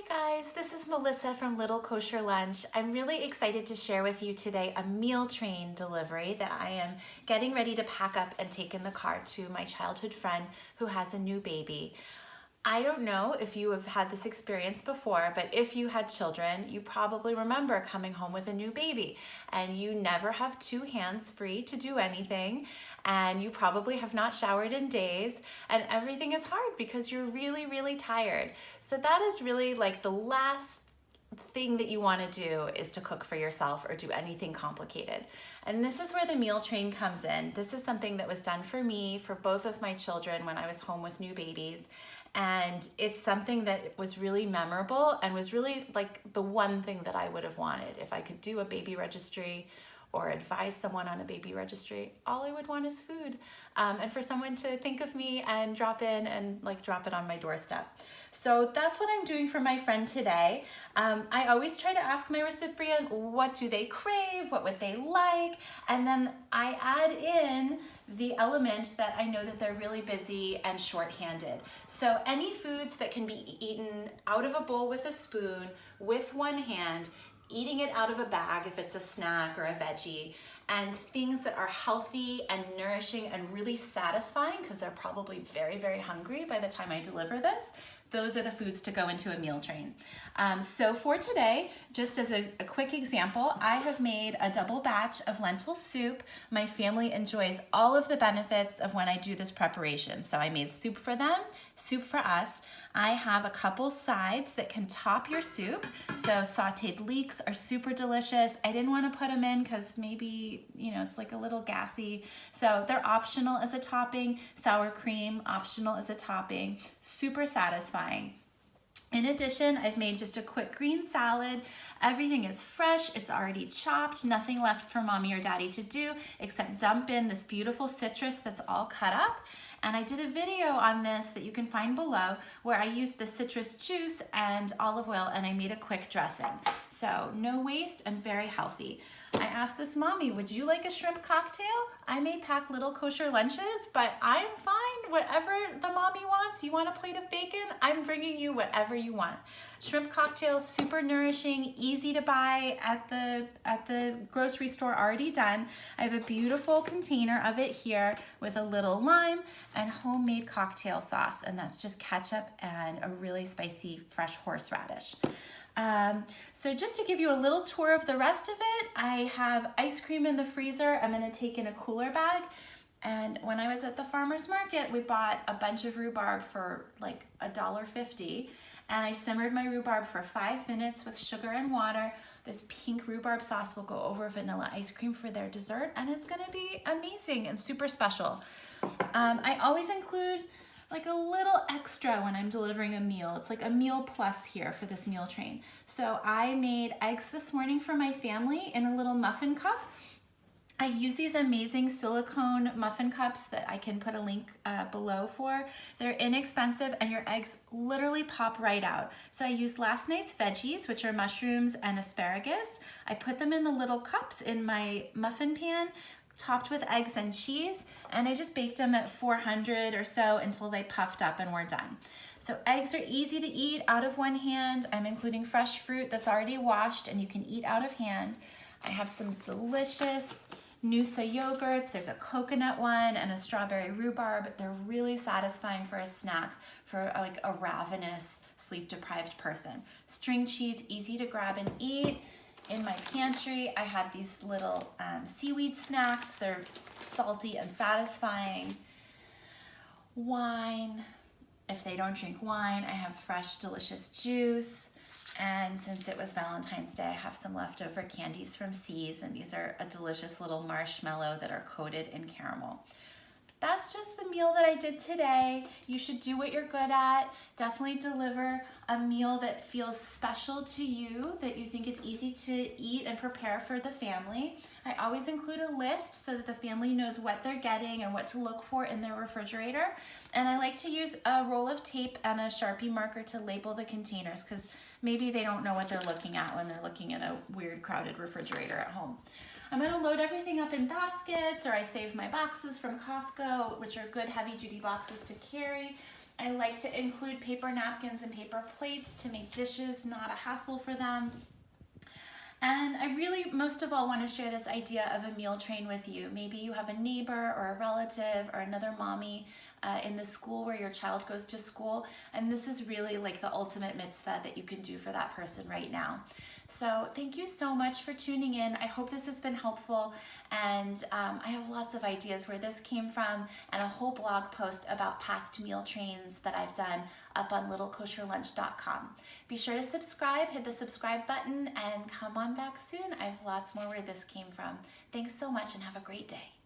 Hi guys, this is Melissa from Little Kosher Lunch. I'm really excited to share with you today a meal train delivery that I am getting ready to pack up and take in the car to my childhood friend who has a new baby. I don't know if you have had this experience before, but if you had children, you probably remember coming home with a new baby and you never have two hands free to do anything, and you probably have not showered in days, and everything is hard because you're really tired. So that is really like the last thing that you want to do is to cook for yourself or do anything complicated. And this is where the meal train comes in. This is something that was done for me, for both of my children when I was home with new babies. And it's something that was really memorable and was really like the one thing that I would have wanted. If I could do a baby registry or advise someone on a baby registry, all I would want is food. And for someone to think of me and drop in and like drop it on my doorstep. So that's what I'm doing for my friend today. I always try to ask my recipient, what do they crave? What would they like? And then I add in the element that I know that they're really busy and short-handed. So any foods that can be eaten out of a bowl with a spoon, with one hand, eating it out of a bag if it's a snack or a veggie, and things that are healthy and nourishing and really satisfying because they're probably very hungry by the time I deliver this. Those are the foods to go into a meal train. So for today, just as a quick example, I have made a double batch of lentil soup. My family enjoys all of the benefits of when I do this preparation. So I made soup for them, soup for us. I have a couple sides that can top your soup. So sauteed leeks are super delicious. I didn't want to put them in because maybe, it's like a little gassy. So they're optional as a topping. Sour cream, optional as a topping. Super satisfying. In addition, I've made just a quick green salad. Everything is fresh, it's already chopped, nothing left for mommy or daddy to do except dump in this beautiful citrus that's all cut up. And I did a video on this that you can find below where I used the citrus juice and olive oil and I made a quick dressing. So no waste and very healthy. I asked this mommy, would you like a shrimp cocktail? I may pack Little Kosher Lunches, but I'm fine. Whatever the mommy wants. You want a plate of bacon? I'm bringing you whatever you want. Shrimp cocktail, super nourishing, easy to buy at the grocery store, already done. I have a beautiful container of it here with a little lime and homemade cocktail sauce, and that's just ketchup and a really spicy fresh horseradish. So just to give you a little tour of the rest of it, I have ice cream in the freezer. I'm going to take in a cooler bag. And when I was at the farmer's market, we bought a bunch of rhubarb for like $1.50. And I simmered my rhubarb for 5 minutes with sugar and water. This pink rhubarb sauce will go over vanilla ice cream for their dessert, and it's going to be amazing and super special. I always include like a little extra when I'm delivering a meal. It's like a meal plus here for this meal train. So I made eggs this morning for my family in a little muffin cup. I use these amazing silicone muffin cups that I can put a link below for. They're inexpensive and your eggs literally pop right out. So I used last night's veggies, which are mushrooms and asparagus. I put them in the little cups in my muffin pan, topped with eggs and cheese, and I just baked them at 400 or so until they puffed up and were done. So eggs are easy to eat out of one hand. I'm including fresh fruit that's already washed and you can eat out of hand. I have some delicious Noosa yogurts. There's a coconut one and a strawberry rhubarb. They're really satisfying for a snack for like a ravenous, sleep-deprived person. String cheese, easy to grab and eat. In my pantry, I had these little seaweed snacks. They're salty and satisfying. Wine. If they don't drink wine, I have fresh, delicious juice. And since it was Valentine's Day, I have some leftover candies from C's, and these are a delicious little marshmallow that are coated in caramel. That's just the meal that I did today. You should do what you're good at. Definitely deliver a meal that feels special to you, that you think is easy to eat and prepare for the family. I always include a list so that the family knows what they're getting and what to look for in their refrigerator. And I like to use a roll of tape and a Sharpie marker to label the containers because maybe they don't know what they're looking at when they're looking at a weird crowded refrigerator at home. I'm going to load everything up in baskets, or I save my boxes from Costco, which are good heavy duty boxes to carry. I like to include paper napkins and paper plates to make dishes not a hassle for them. And I really, most of all, want to share this idea of a meal train with you. Maybe you have a neighbor or a relative or another mommy in the school where your child goes to school, and this is really like the ultimate mitzvah that you can do for that person right now. So thank you so much for tuning in. I hope this has been helpful, and I have lots of ideas where this came from and a whole blog post about past meal trains that I've done up on littlekosherlunch.com. Be sure to subscribe, hit the subscribe button, and come on back soon. I have lots more where this came from. Thanks so much and have a great day.